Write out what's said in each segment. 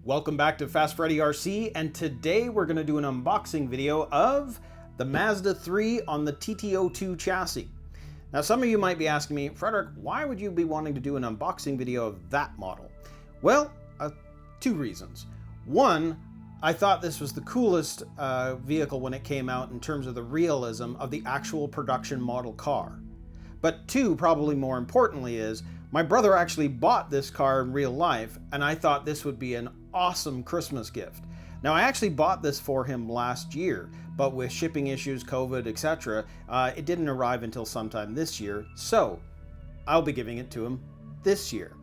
Welcome back to Fast Freddy RC, and today we're going to do an unboxing video of the Mazda 3 on the TT-02 chassis. Now some of you might be asking me, Frederick, why would you be wanting to do an unboxing video of that model? Well, two reasons. One, I thought this was the coolest vehicle when it came out in terms of the realism of the actual production model car. But two, probably more importantly, is my brother actually bought this car in real life, and I thought this would be an awesome Christmas gift. Now, I actually bought this for him last year, but with shipping issues, COVID, etc., it didn't arrive until sometime this year, so I'll be giving it to him this year.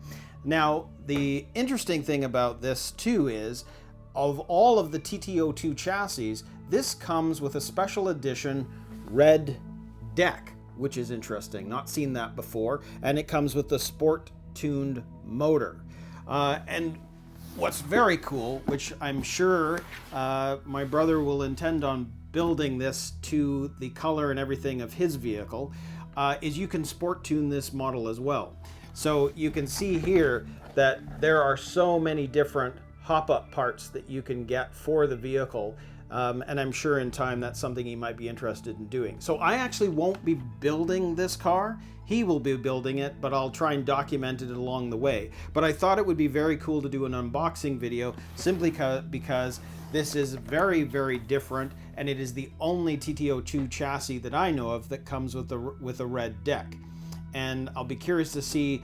Now, the interesting thing about this too is, of all of the TT-02 chassis, this comes with a special edition red deck, which is interesting. Not seen that before. And it comes with the sport tuned motor. And what's very cool, which I'm sure my brother will intend on building this to the color and everything of his vehicle, is you can sport tune this model as well. So you can see here that there are so many different hop-up parts that you can get for the vehicle. And I'm sure in time that's something he might be interested in doing. So I actually won't be building this car. He will be building it, but I'll try and document it along the way. But I thought it would be very cool to do an unboxing video simply because this is very, very different, and it is the only TT-02 chassis that I know of that comes with a red deck. And I'll be curious to see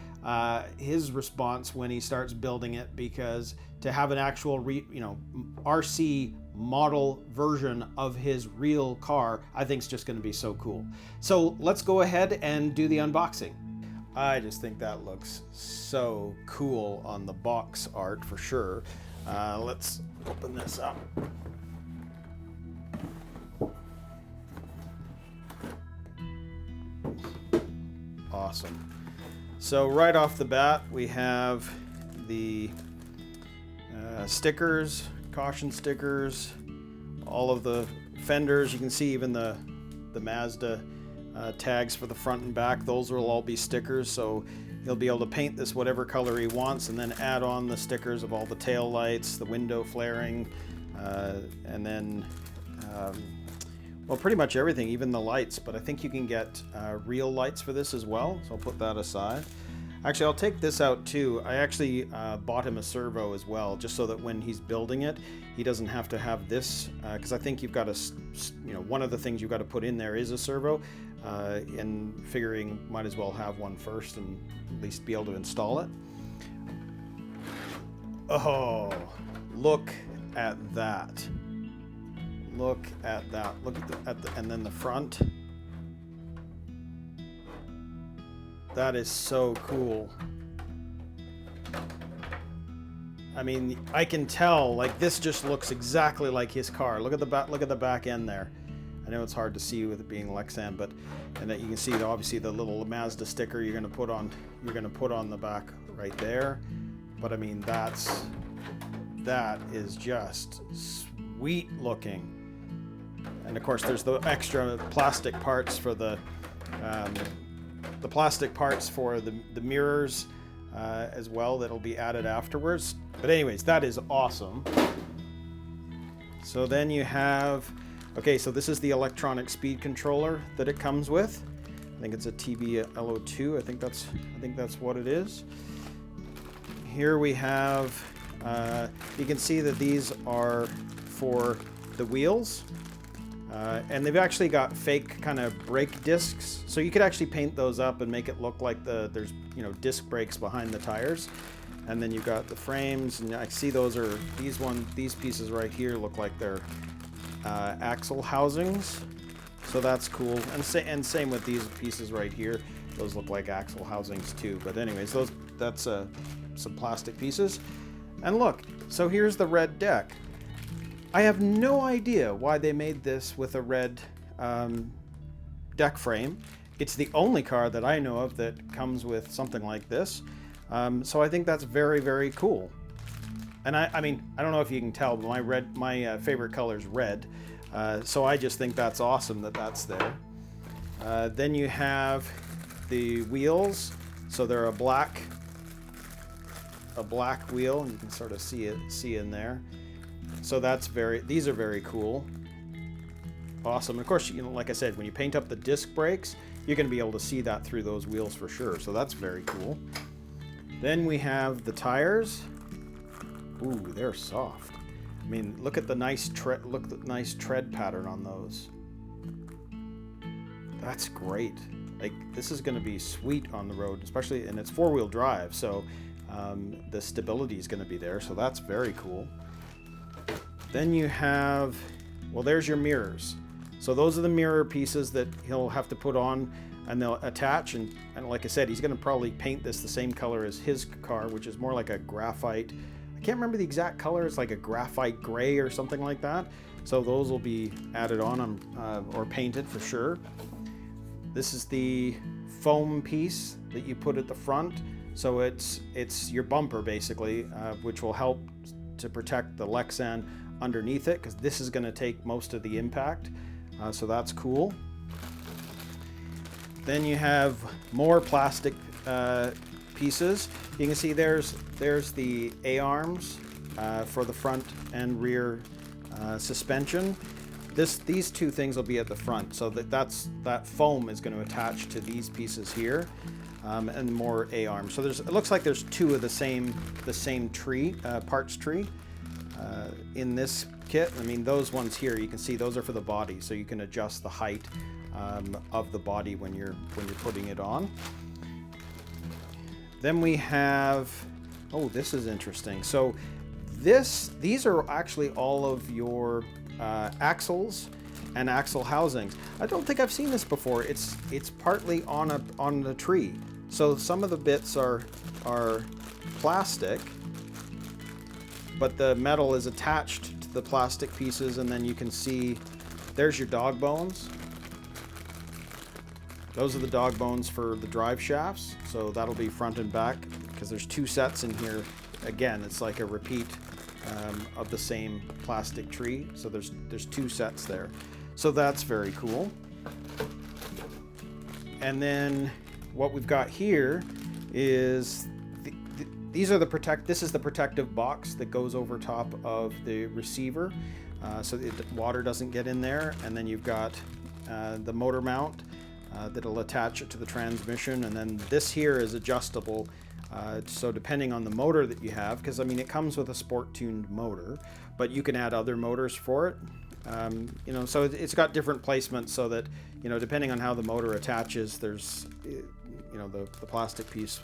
his response when he starts building it, because to have an actual RC model version of his real car, I think is just going to be so cool. So let's go ahead and do the unboxing. I just think that looks so cool on the box art for sure. Let's open this up. Awesome. So right off the bat, we have the stickers, caution stickers, all of the fenders. You can see even the Mazda tags for the front and back. Those will all be stickers, so he'll be able to paint this whatever color he wants and then add on the stickers of all the tail lights, the window flaring, and then well, pretty much everything, even the lights. But I think you can get real lights for this as well, so I'll put that aside. Actually, I'll take this out too. I actually bought him a servo as well, just so that when he's building it, he doesn't have to have this, because I think you've got to, one of the things you've got to put in there is a servo, and figuring might as well have one first and at least be able to install it. Oh, look at that. Look at that. Look at the and then the front. That is so cool. I mean, I can tell, like, this just looks exactly like his car. Look at the back, look at the back end there. I know it's hard to see with it being Lexan, but and that you can see obviously the little Mazda sticker you're going to put on the back right there. But I mean, that is just sweet looking. And of course, there's the extra plastic parts for the mirrors as well that'll be added afterwards. But anyways, that is awesome. So then you have, okay, so this is the electronic speed controller that it comes with. I think it's a TT-02. I think that's what it is. Here we have, you can see that these are for the wheels. And they've actually got fake kind of brake discs, so you could actually paint those up and make it look like there's disc brakes behind the tires. And then you've got the frames, and I see these pieces right here look like they're axle housings, so that's cool. And same with these pieces right here; those look like axle housings too. But anyways, that's some plastic pieces. And look, so here's the red deck. I have no idea why they made this with a red deck frame. It's the only car that I know of that comes with something like this. So I think that's very, very cool. And I mean, I don't know if you can tell, but my favorite color is red. So I just think that's awesome that that's there. Then you have the wheels. So they're a black a black wheel, and you can sort of see in there. So these are very cool. Awesome. And of course, you know, like I said, when you paint up the disc brakes, you're going to be able to see that through those wheels for sure. So that's very cool. Then we have the tires. Ooh, they're soft. I mean, look at the nice tread pattern on those. That's great. Like, this is going to be sweet on the road, especially, and it's four-wheel drive, so the stability is going to be there. So that's very cool. Then you have, well, there's your mirrors. So those are the mirror pieces that he'll have to put on, and they'll attach. And like I said, he's going to probably paint this the same color as his car, which is more like a graphite. I can't remember the exact color. It's like a graphite gray or something like that. So those will be added on or painted for sure. This is the foam piece that you put at the front. So it's your bumper basically, which will help to protect the Lexan underneath it, because this is going to take most of the impact. So that's cool. Then you have more plastic pieces. You can see there's the A-arms for the front and rear suspension. These two things will be at the front, so that foam is going to attach to these pieces here, and more A-arms. So it looks like there's two of the same tree parts tree in this kit. I mean, those ones here, you can see those are for the body, so you can adjust the height of the body when you're putting it on. Then we have, oh, this is interesting. So these are actually all of your axles and axle housings. I don't think I've seen this before. It's partly on the tree. So some of the bits are plastic, but the metal is attached to the plastic pieces, and then you can see there's your dog bones. Those are the dog bones for the drive shafts, so that'll be front and back, because there's two sets in here. Again, it's like a repeat of the same plastic tree, so there's two sets there. So that's very cool. And then what we've got here is this is the protective box that goes over top of the receiver, so water doesn't get in there. And then you've got the motor mount that'll attach it to the transmission, and then this here is adjustable. So depending on the motor that you have, because I mean it comes with a sport tuned motor, but you can add other motors for it. You know, so it's got different placements, so that, you know, depending on how the motor attaches, there's, you know, the plastic piece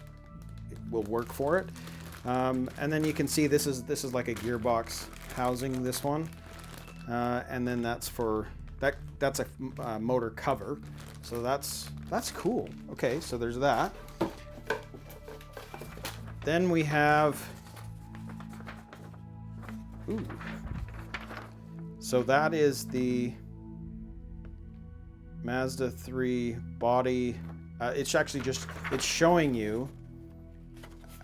will work for it. And then you can see this is like a gearbox housing, this one, and then that's a motor cover. So that's cool. Okay, so there's that. Then we have, ooh. So that is the Mazda 3 body. It's actually it's showing you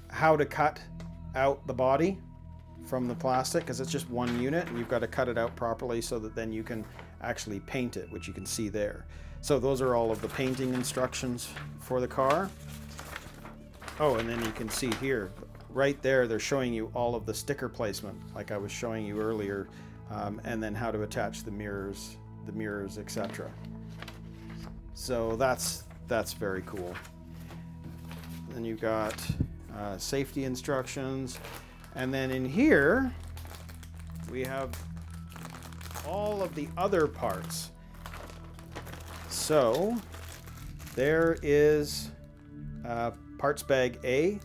how to cut out the body from the plastic, because it's just one unit, and you've got to cut it out properly so that then you can actually paint it, which you can see there. So those are all of the painting instructions for the car. Oh, and then you can see here, right there, they're showing you all of the sticker placement, like I was showing you earlier, and then how to attach the mirrors, etc. So that's very cool. Then you've got safety instructions, and then in here we have all of the other parts. So there is parts bag A,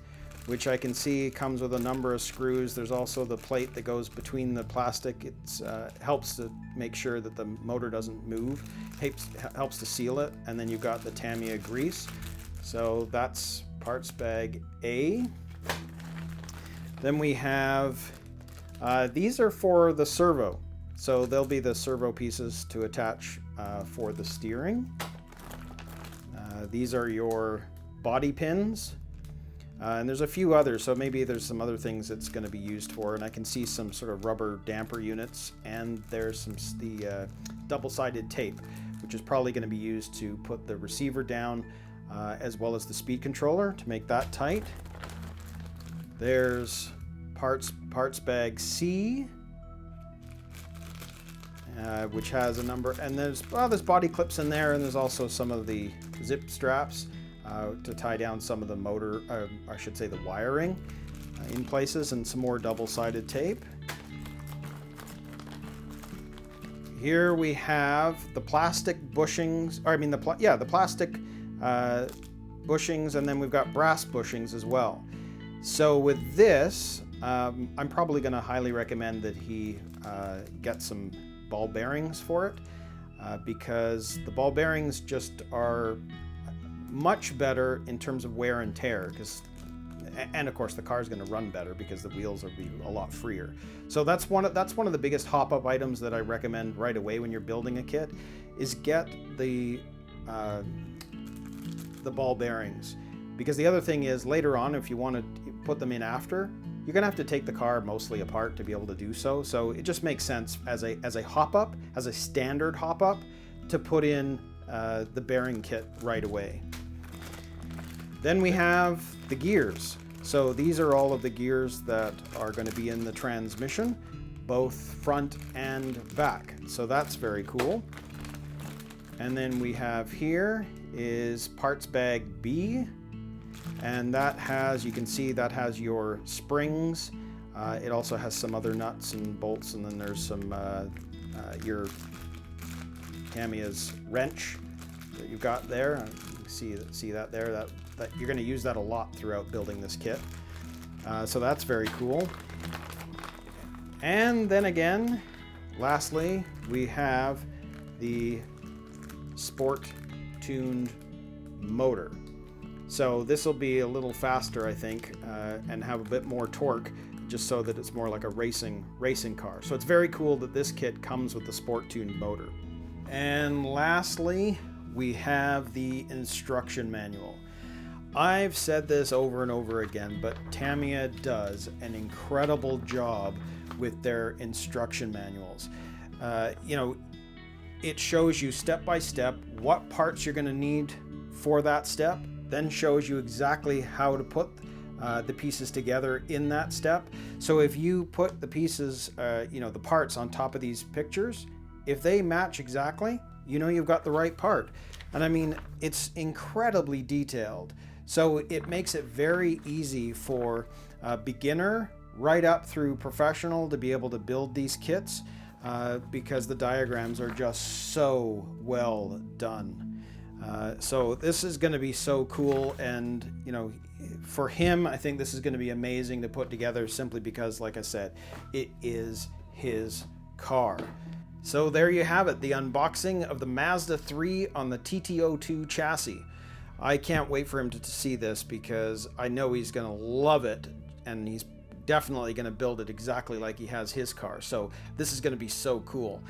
which I can see comes with a number of screws. There's also the plate that goes between the plastic. It helps to make sure that the motor doesn't move, helps to seal it. And then you've got the Tamiya grease. So that's parts bag A. Then we have, these are for the servo. So they'll be the servo pieces to attach for the steering. These are your body pins. And there's a few others, so maybe there's some other things it's going to be used for. And I can see some sort of rubber damper units, and there's the double-sided tape, which is probably going to be used to put the receiver down, as well as the speed controller to make that tight. There's parts bag C, which has a number, and there's body clips in there, and there's also some of the zip straps to tie down some of the motor, I should say the wiring in places, and some more double-sided tape. Here we have the plastic bushings, or I mean the plastic bushings, and then we've got brass bushings as well. So with this, I'm probably going to highly recommend that he get some ball bearings for it, because the ball bearings just are much better in terms of wear and tear, and of course the car is going to run better because the wheels will be a lot freer. So that's one of the biggest hop-up items that I recommend right away when you're building a kit, is get the ball bearings, because the other thing is later on, if you want to put them in after, you're gonna have to take the car mostly apart to be able to do so. So it just makes sense as a hop-up, as a standard hop-up, to put in the bearing kit right away. Then we have the gears. So these are all of the gears that are going to be in the transmission, both front and back. So that's very cool. And then we have here is parts bag B, and that has, you can see that has your springs. It also has some other nuts and bolts, and then there's some your Tamiya's wrench that you've got there. You can see that there. That you're going to use that a lot throughout building this kit. So that's very cool. And then again, lastly, we have the sport tuned motor. So this will be a little faster, I think, and have a bit more torque, just so that it's more like a racing car. So it's very cool that this kit comes with the sport tuned motor. And lastly, we have the instruction manual. I've said this over and over again, but Tamiya does an incredible job with their instruction manuals. You know, it shows you step by step what parts you're going to need for that step, then shows you exactly how to put the pieces together in that step. So if you put the pieces, you know, the parts on top of these pictures, if they match exactly, you know you've got the right part. And I mean, it's incredibly detailed. So it makes it very easy for a beginner right up through professional to be able to build these kits, because the diagrams are just so well done. So this is going to be so cool, and you know, for him, I think this is going to be amazing to put together, simply because, like I said, it is his car. So there you have it, the unboxing of the Mazda 3 on the TT-02 chassis. I can't wait for him to see this, because I know he's going to love it, and he's definitely going to build it exactly like he has his car. So this is going to be so cool.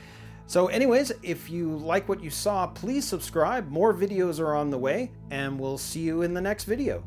So anyways, if you like what you saw, please subscribe. More videos are on the way, and we'll see you in the next video.